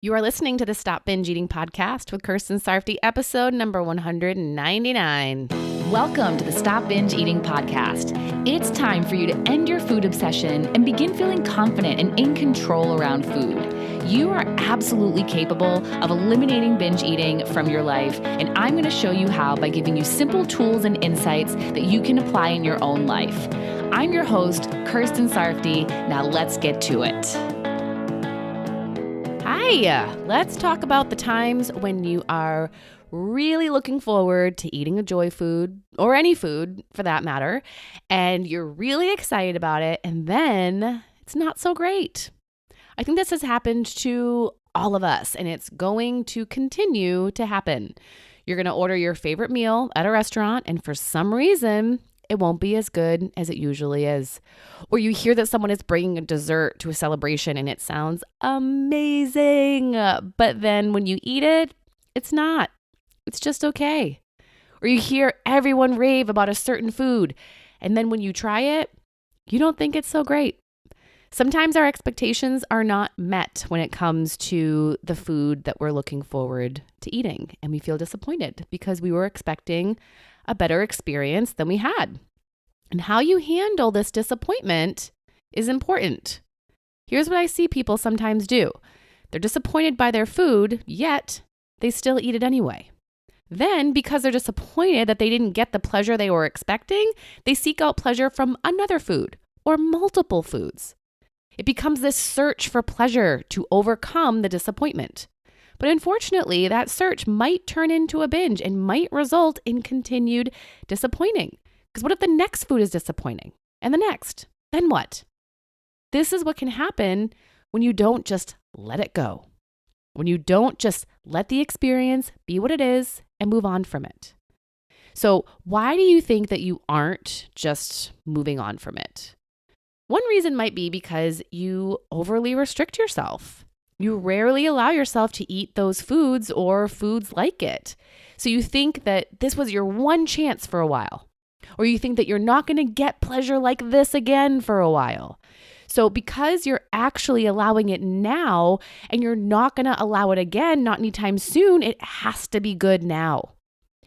You are listening to the Stop Binge Eating podcast with Kirsten Sarfty, episode number 199. Welcome to the Stop Binge Eating podcast. It's time for you to end your food obsession and begin feeling confident and in control around food. You are absolutely capable of eliminating binge eating from your life, and I'm going to show you how by giving you simple tools and insights that you can apply in your own life. I'm your host, Kirsten Sarfty. Now let's get to it. Hi, let's talk about the times when you are really looking forward to eating a joy food, or any food for that matter, and you're really excited about it, and then it's not so great. I think this has happened to all of us, and it's going to continue to happen. You're going to order your favorite meal at a restaurant, and for some reason, it won't be as good as it usually is. Or you hear that someone is bringing a dessert to a celebration and it sounds amazing, but then when you eat it, it's not. It's just okay. Or you hear everyone rave about a certain food, and then when you try it, you don't think it's so great. Sometimes our expectations are not met when it comes to the food that we're looking forward to eating, and we feel disappointed because we were expecting a better experience than we had. And how you handle this disappointment is important. Here's what I see people sometimes do. They're disappointed by their food, yet they still eat it anyway. Then, because they're disappointed that they didn't get the pleasure they were expecting, they seek out pleasure from another food or multiple foods. It becomes this search for pleasure to overcome the disappointment. But unfortunately, that search might turn into a binge and might result in continued disappointing. Because what if the next food is disappointing? And the next? Then what? This is what can happen when you don't just let it go. When you don't just let the experience be what it is and move on from it. So why do you think that you aren't just moving on from it? One reason might be because you overly restrict yourself. You rarely allow yourself to eat those foods or foods like it. So you think that this was your one chance for a while. Or you think that you're not going to get pleasure like this again for a while. So because you're actually allowing it now and you're not going to allow it again, not anytime soon, it has to be good now.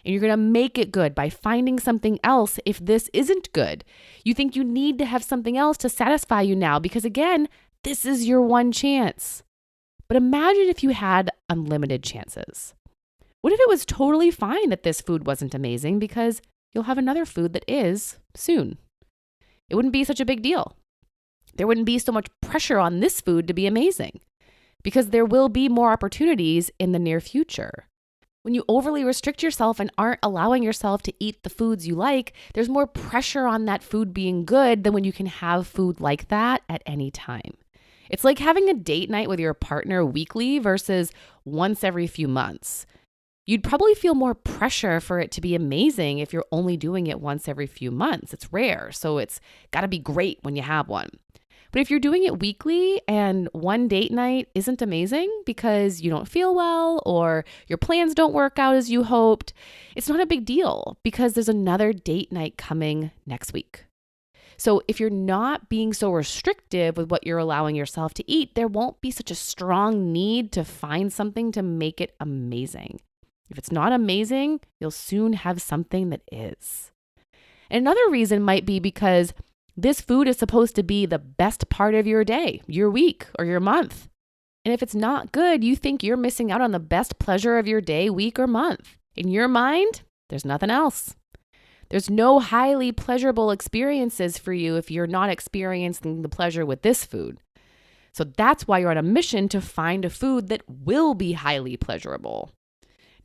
And you're going to make it good by finding something else if this isn't good. You think you need to have something else to satisfy you now because, again, this is your one chance. But imagine if you had unlimited chances. What if it was totally fine that this food wasn't amazing because you'll have another food that is soon? It wouldn't be such a big deal. There wouldn't be so much pressure on this food to be amazing because there will be more opportunities in the near future. When you overly restrict yourself and aren't allowing yourself to eat the foods you like, there's more pressure on that food being good than when you can have food like that at any time. It's like having a date night with your partner weekly versus once every few months. You'd probably feel more pressure for it to be amazing if you're only doing it once every few months. It's rare, so it's got to be great when you have one. But if you're doing it weekly and one date night isn't amazing because you don't feel well or your plans don't work out as you hoped, it's not a big deal because there's another date night coming next week. So if you're not being so restrictive with what you're allowing yourself to eat, there won't be such a strong need to find something to make it amazing. If it's not amazing, you'll soon have something that is. And another reason might be because this food is supposed to be the best part of your day, your week, or your month. And if it's not good, you think you're missing out on the best pleasure of your day, week, or month. In your mind, there's nothing else. There's no highly pleasurable experiences for you if you're not experiencing the pleasure with this food. So that's why you're on a mission to find a food that will be highly pleasurable.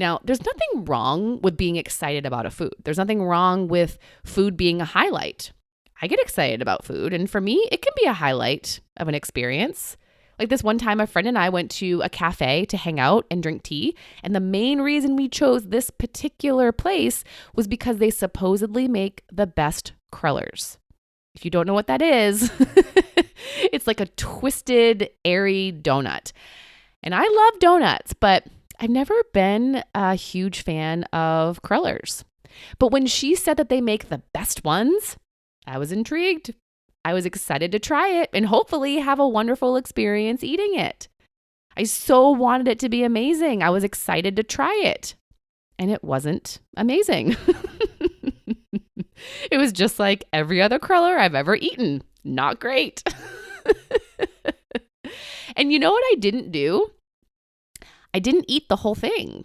Now, there's nothing wrong with being excited about a food. There's nothing wrong with food being a highlight. I get excited about food, and for me, it can be a highlight of an experience. Like this one time, a friend and I went to a cafe to hang out and drink tea, and the main reason we chose this particular place was because they supposedly make the best crullers. If you don't know what that is, it's like a twisted, airy donut. And I love donuts, but I've never been a huge fan of crullers. But when she said that they make the best ones, I was intrigued. I was excited to try it and hopefully have a wonderful experience eating it. I so wanted it to be amazing. I was excited to try it. And it wasn't amazing. It was just like every other cruller I've ever eaten. Not great. And you know what I didn't do? I didn't eat the whole thing.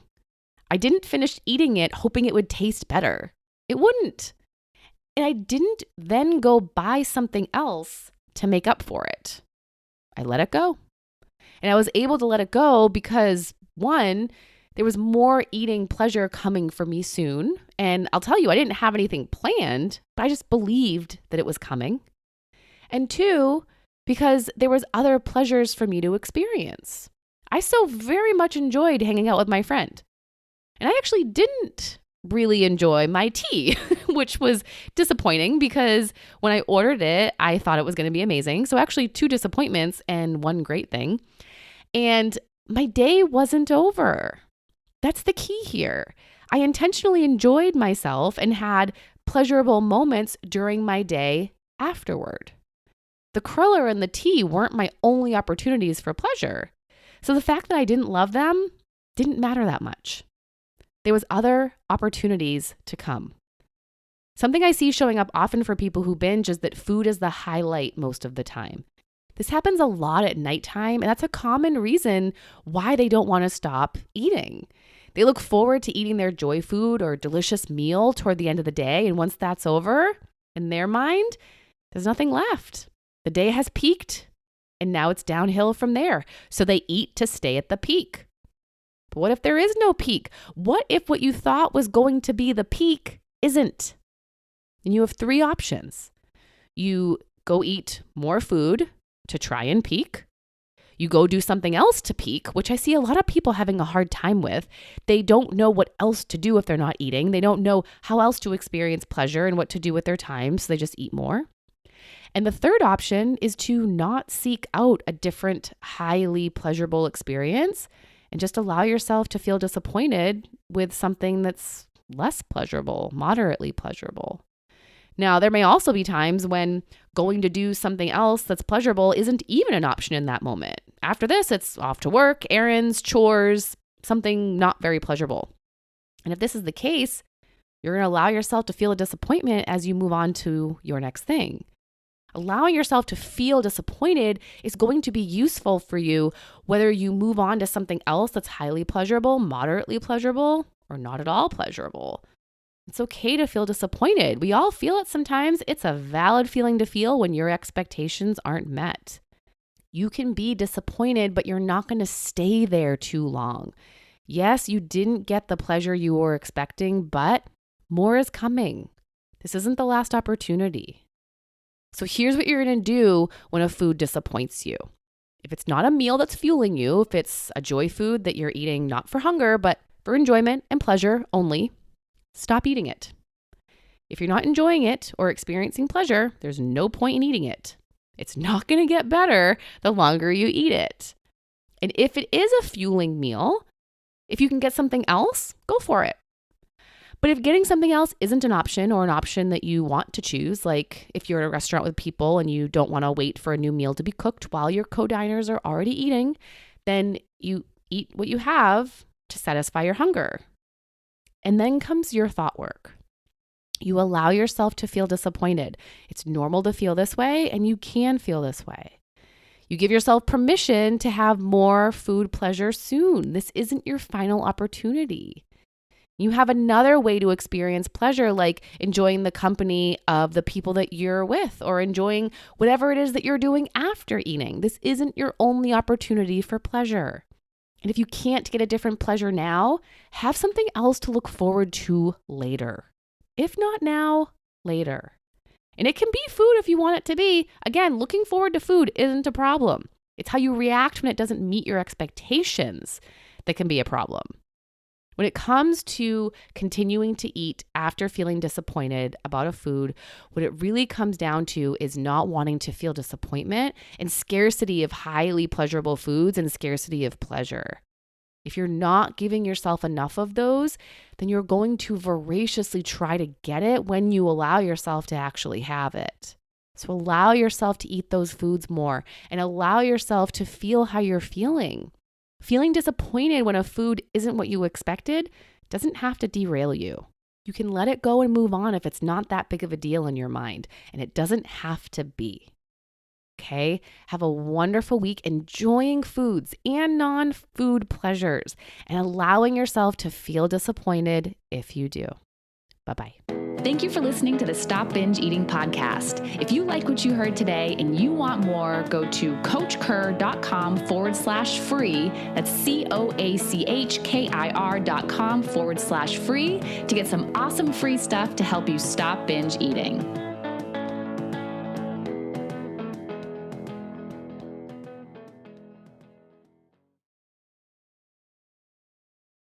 I didn't finish eating it hoping it would taste better. It wouldn't. And I didn't then go buy something else to make up for it. I let it go. And I was able to let it go because, one, there was more eating pleasure coming for me soon. And I'll tell you, I didn't have anything planned, but I just believed that it was coming. And two, because there was other pleasures for me to experience. I so very much enjoyed hanging out with my friend. And I actually didn't really enjoy my tea, which was disappointing because when I ordered it, I thought it was going to be amazing. So actually 2 disappointments and 1 great thing. And my day wasn't over. That's the key here. I intentionally enjoyed myself and had pleasurable moments during my day afterward. The cruller and the tea weren't my only opportunities for pleasure. So the fact that I didn't love them didn't matter that much. There was other opportunities to come. Something I see showing up often for people who binge is that food is the highlight most of the time. This happens a lot at nighttime, and that's a common reason why they don't want to stop eating. They look forward to eating their joy food or delicious meal toward the end of the day, and once that's over, in their mind, there's nothing left. The day has peaked, and now it's downhill from there. So they eat to stay at the peak. But what if there is no peak? What if what you thought was going to be the peak isn't? And you have 3 options. You go eat more food to try and peak. You go do something else to peak, which I see a lot of people having a hard time with. They don't know what else to do if they're not eating. They don't know how else to experience pleasure and what to do with their time, so they just eat more. And the third option is to not seek out a different, highly pleasurable experience and just allow yourself to feel disappointed with something that's less pleasurable, moderately pleasurable. Now, there may also be times when going to do something else that's pleasurable isn't even an option in that moment. After this, it's off to work, errands, chores, something not very pleasurable. And if this is the case, you're going to allow yourself to feel a disappointment as you move on to your next thing. Allowing yourself to feel disappointed is going to be useful for you, whether you move on to something else that's highly pleasurable, moderately pleasurable, or not at all pleasurable. It's okay to feel disappointed. We all feel it sometimes. It's a valid feeling to feel when your expectations aren't met. You can be disappointed, but you're not going to stay there too long. Yes, you didn't get the pleasure you were expecting, but more is coming. This isn't the last opportunity. So here's what you're going to do when a food disappoints you. If it's not a meal that's fueling you, if it's a joy food that you're eating not for hunger, but for enjoyment and pleasure only, stop eating it. If you're not enjoying it or experiencing pleasure, there's no point in eating it. It's not going to get better the longer you eat it. And if it is a fueling meal, if you can get something else, go for it. But if getting something else isn't an option or an option that you want to choose, like if you're at a restaurant with people and you don't want to wait for a new meal to be cooked while your co-diners are already eating, then you eat what you have to satisfy your hunger. And then comes your thought work. You allow yourself to feel disappointed. It's normal to feel this way, and you can feel this way. You give yourself permission to have more food pleasure soon. This isn't your final opportunity. You have another way to experience pleasure, like enjoying the company of the people that you're with or enjoying whatever it is that you're doing after eating. This isn't your only opportunity for pleasure. And if you can't get a different pleasure now, have something else to look forward to later. If not now, later. And it can be food if you want it to be. Again, looking forward to food isn't a problem. It's how you react when it doesn't meet your expectations that can be a problem. When it comes to continuing to eat after feeling disappointed about a food, what it really comes down to is not wanting to feel disappointment and scarcity of highly pleasurable foods and scarcity of pleasure. If you're not giving yourself enough of those, then you're going to voraciously try to get it when you allow yourself to actually have it. So allow yourself to eat those foods more and allow yourself to feel how you're feeling. Feeling disappointed when a food isn't what you expected doesn't have to derail you. You can let it go and move on if it's not that big of a deal in your mind, and it doesn't have to be. Okay? Have a wonderful week enjoying foods and non-food pleasures and allowing yourself to feel disappointed if you do. Bye-bye. Thank you for listening to the Stop Binge Eating podcast. If you like what you heard today and you want more, go to coachkir.com/free. That's COACHKIR.com/free to get some awesome free stuff to help you stop binge eating.